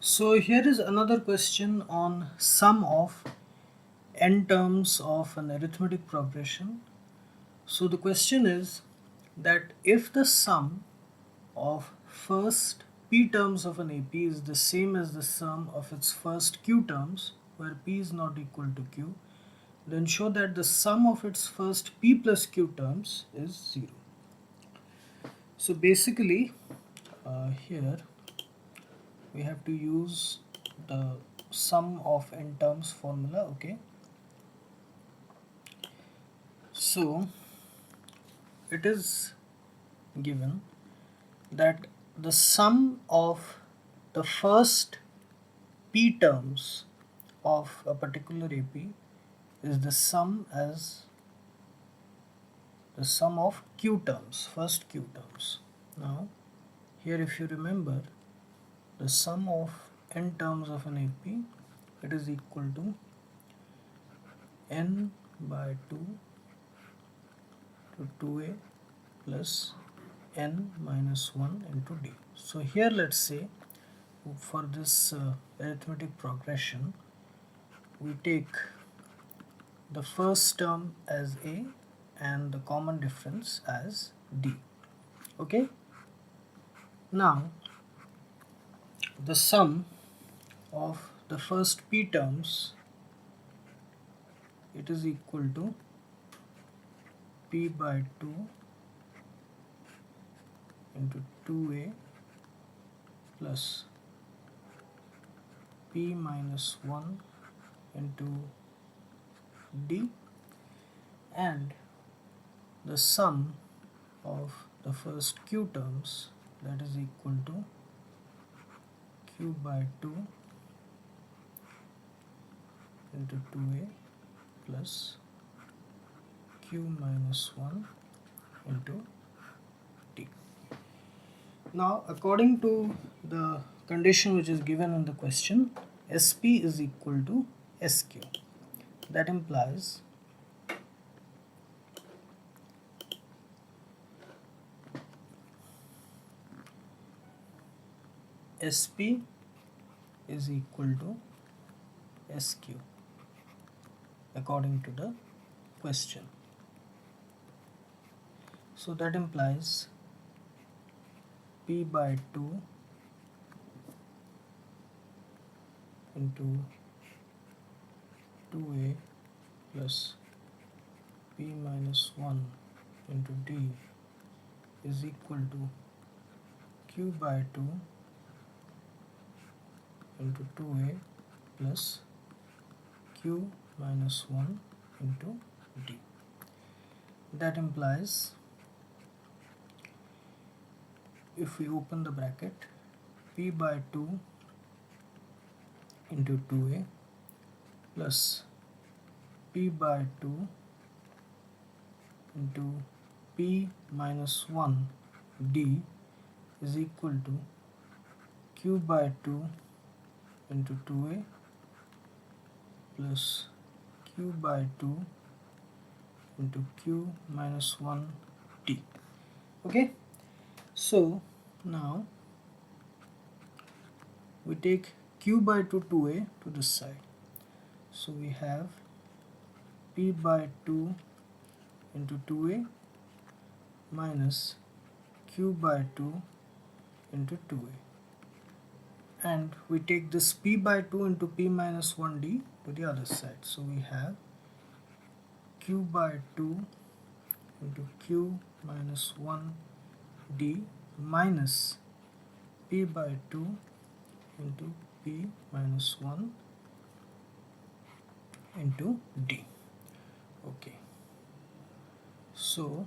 So here is another question on sum of n terms of an arithmetic progression. So the question is that if the sum of first p terms of an AP is the same as the sum of its first q terms, where p is not equal to q, then show that the sum of its first p plus q terms is 0. So basically here we have to use the sum of n terms formula. Okay, so it is given that the sum of the first p terms of a particular AP is the sum of q terms, first q terms. Now here, if you remember, the sum of n terms of an AP, it is equal to n by 2 to 2a plus n minus 1 into d. So here let's say for this arithmetic progression, we take the first term as a and the common difference as d. Okay, now the sum of the first p terms, it is equal to p by 2 into 2a plus p minus 1 into d, and the sum of the first q terms, that is equal to q by 2 into 2a plus q minus 1 into d. Now according to the condition which is given in the question, SP is equal to SQ. That implies SP is equal to SQ according to the question. So that implies p by 2 into 2a plus p minus 1 into d is equal to q by 2 into 2a plus q minus 1 into d. That implies, if we open the bracket, p by 2 into 2a plus p by 2 into p minus 1 d is equal to q by 2 into 2a plus q by 2 into q minus 1 d. Okay, so now we take q by 2 2a to this side, so we have p by 2 into 2a minus q by 2 into 2a, and we take this p by 2 into p minus 1d to the other side, so we have q by 2 into q minus 1d minus p by 2 into p minus 1 into d. Okay, so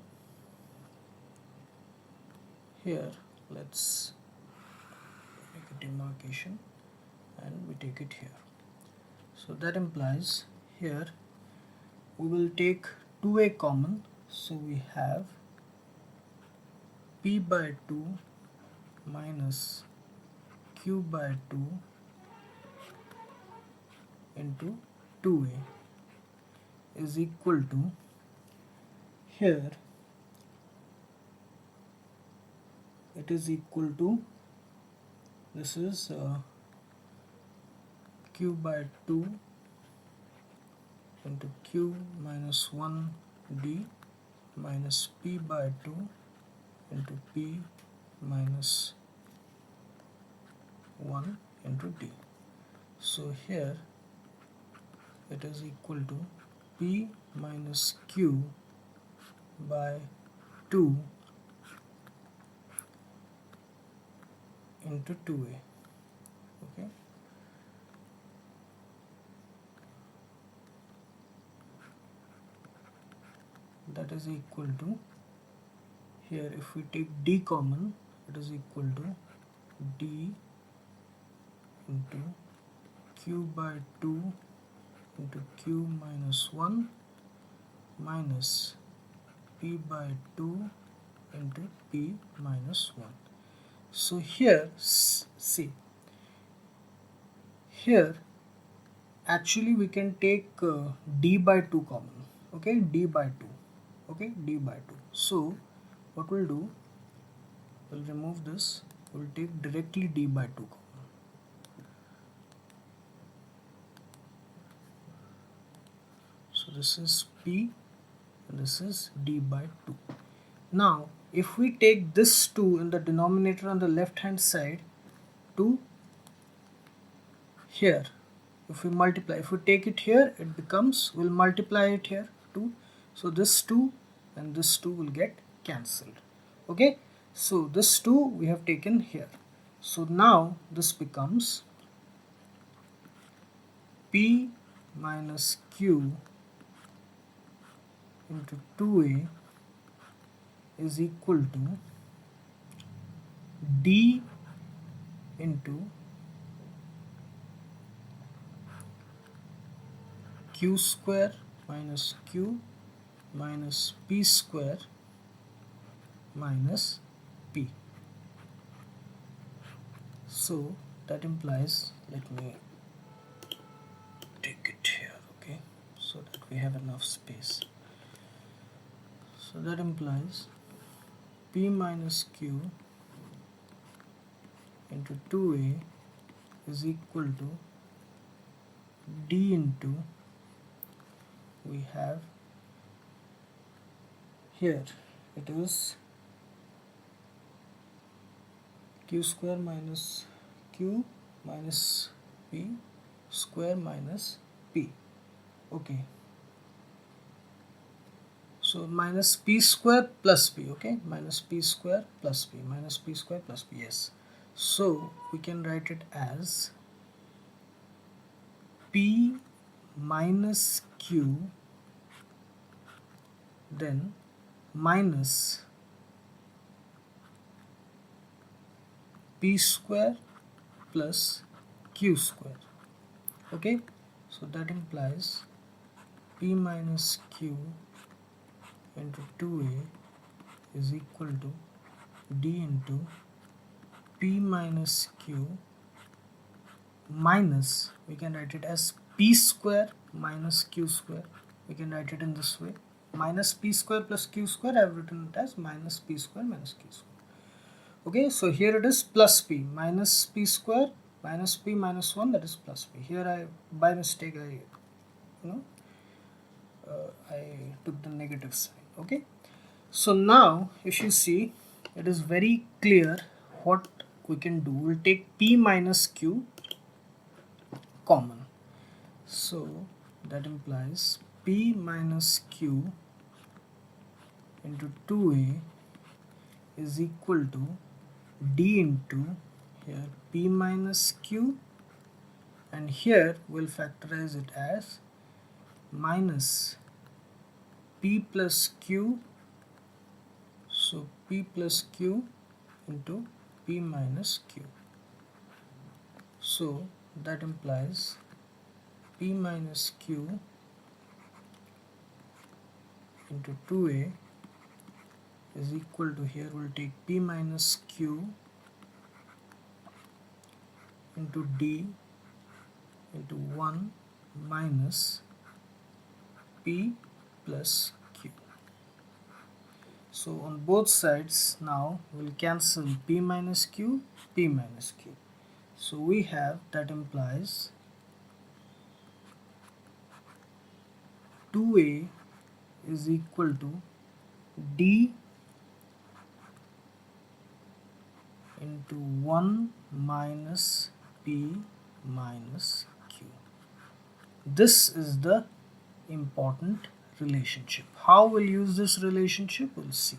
here let's make a demarcation and we take it here. So that implies here we will take 2a common, so we have p by 2 minus q by 2 into 2a is equal to, here it is equal to, this is q by 2 into q minus 1d minus p by 2 into p minus 1 into d. So here it is equal to p minus q by 2 into 2a. Okay, that is equal to, here if we take d common, it is equal to d into q by 2 into q minus 1 minus p by 2 into p minus 1. So here, see, here actually we can take d by 2 common. Okay, d by 2. Okay, d by 2. So what we'll do, we'll remove this, we'll take directly d by 2 common. So this is p and this is d by 2. Now if we take this 2 in the denominator on the left hand side to here, if we multiply, if we take it here, it becomes, we'll multiply it here 2. So this 2 and this 2 will get cancelled. Okay, so this 2 we have taken here. So now this becomes p minus q into 2a is equal to d into q square minus q minus p square minus p. So that implies, let me take it here, okay, so that we have enough space. So that implies p minus q into 2a is equal to d into, we have here, it is q square minus q minus p square minus p. Okay, so minus p square plus p. Okay, minus p square plus p, minus p square plus p. Yes, so we can write it as p minus q then minus p square plus q square. Okay, so that implies p minus q into 2a is equal to d into p minus q minus, we can write it as p square minus q square. We can write it in this way, minus p square plus q square. I have written it as minus p square minus q square. Okay, so here it is plus p, minus p square minus p minus 1, that is plus p. Here I, by mistake, I took the negative sign. Okay, so now if you see, it is very clear what we can do. We'll take p minus q common. So that implies p minus q into 2a is equal to d into, here p minus q, and here we'll factorize it as minus p plus q, so p plus q into p minus q. So that implies p minus q into 2a is equal to, here we'll take p minus q into d into 1 minus p plus q. So on both sides now we'll cancel p minus q, p minus q. So we have, that implies 2a is equal to d into 1 minus p minus q. This is the important relationship. How we'll use this relationship, we'll see.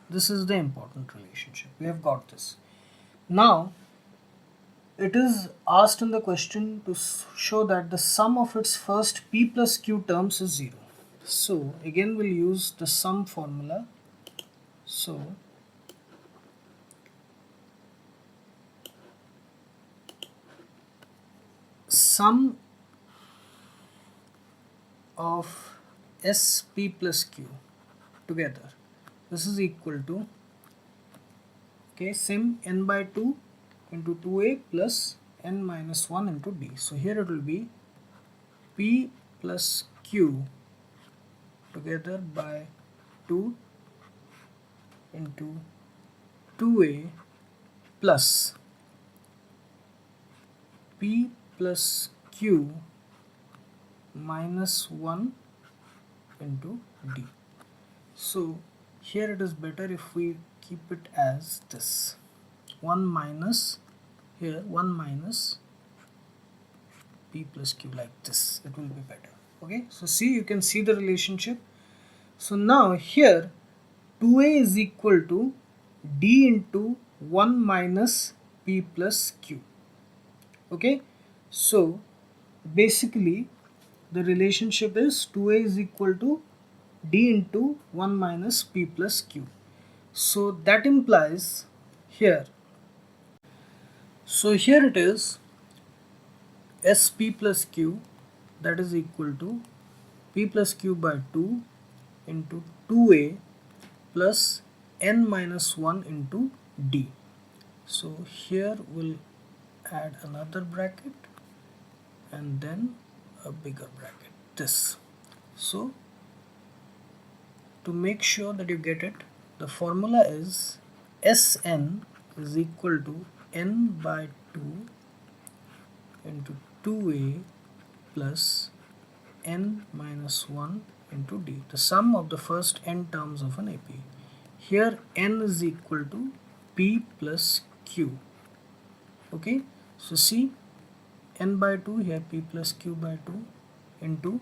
This is the important relationship. We have got this. Now, it is asked in the question to show that the sum of its first p plus q terms is 0. So, again we'll use the sum formula. So, sum of sp plus q together, this is equal to, okay, sim n by 2 into 2a plus n minus 1 into d. So here it will be p plus q together by 2 into 2a plus p plus q minus 1 into d. So here it is better if we keep it as this 1 minus, here 1 minus p plus q, like this, it will be better. Okay, so see, you can see the relationship. So now here 2a is equal to d into 1 minus p plus q. Okay, so basically the relationship is 2a is equal to d into 1 minus p plus q. So that implies here, so here it is sp plus q, that is equal to p plus q by 2 into 2a plus n minus 1 into d. So here we'll add another bracket and then a bigger bracket, this. So to make sure that you get it, the formula is Sn is equal to n by 2 into 2a plus n minus 1 into d, the sum of the first n terms of an AP. Here n is equal to p plus q. Okay, so see, n by 2, here p plus q by 2 into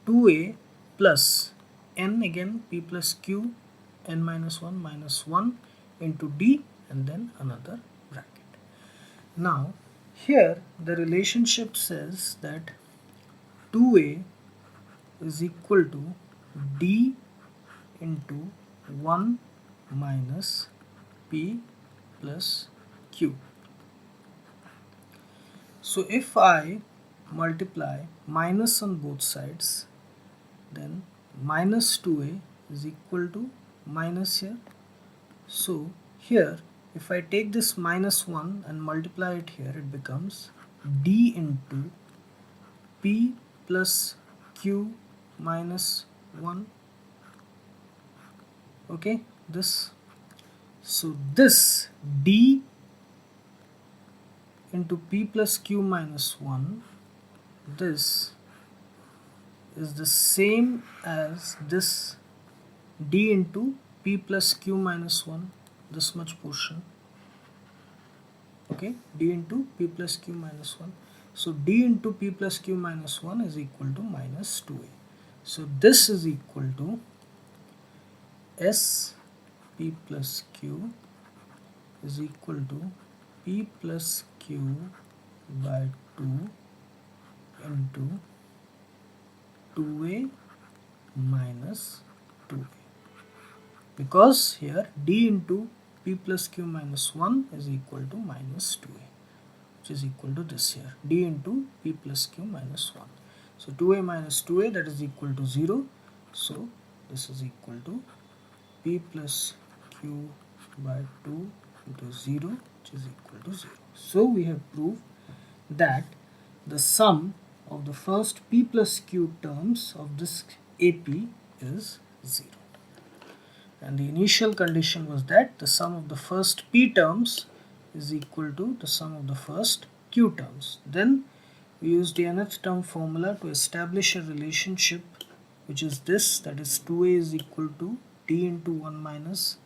2a plus n, again p plus q, n minus 1 into d, and then another bracket. Now here the relationship says that 2a is equal to d into 1 minus p plus q. So if I multiply minus on both sides, then minus 2a is equal to minus here. So here if I take this minus 1 and multiply it here, it becomes d into p plus q minus 1. Okay, this. So this d into p plus q minus 1, this is the same as this d into p plus q minus 1, this much portion. Okay, d into p plus q minus 1. So d into p plus q minus 1 is equal to minus 2a. So this is equal to s p plus q is equal to p plus q by 2 into 2a minus 2a, because here d into p plus q minus 1 is equal to minus 2a, which is equal to this here, d into p plus q minus 1. So 2a minus 2a, that is equal to 0. So this is equal to p plus q by 2 into 0, which is equal to 0. So we have proved that the sum of the first p plus q terms of this AP is 0. And the initial condition was that the sum of the first p terms is equal to the sum of the first q terms. Then we used the nth term formula to establish a relationship which is this, that is 2a is equal to d into 1 minus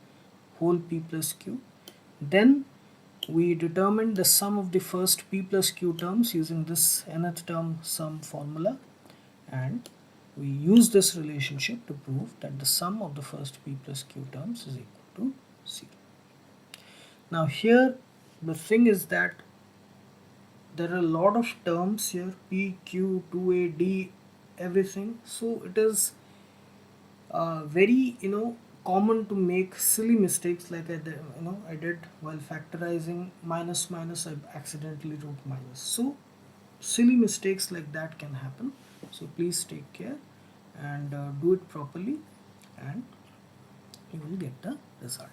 whole p plus q. Then we determined the sum of the first p plus q terms using this nth term sum formula, and we use this relationship to prove that the sum of the first p plus q terms is equal to 0. Now here the thing is that there are a lot of terms here, p, q, 2a, d, everything, so it is very common to make silly mistakes like I did while factorizing minus minus. I accidentally wrote minus, so silly mistakes like that can happen, so please take care and do it properly, and you will get the result.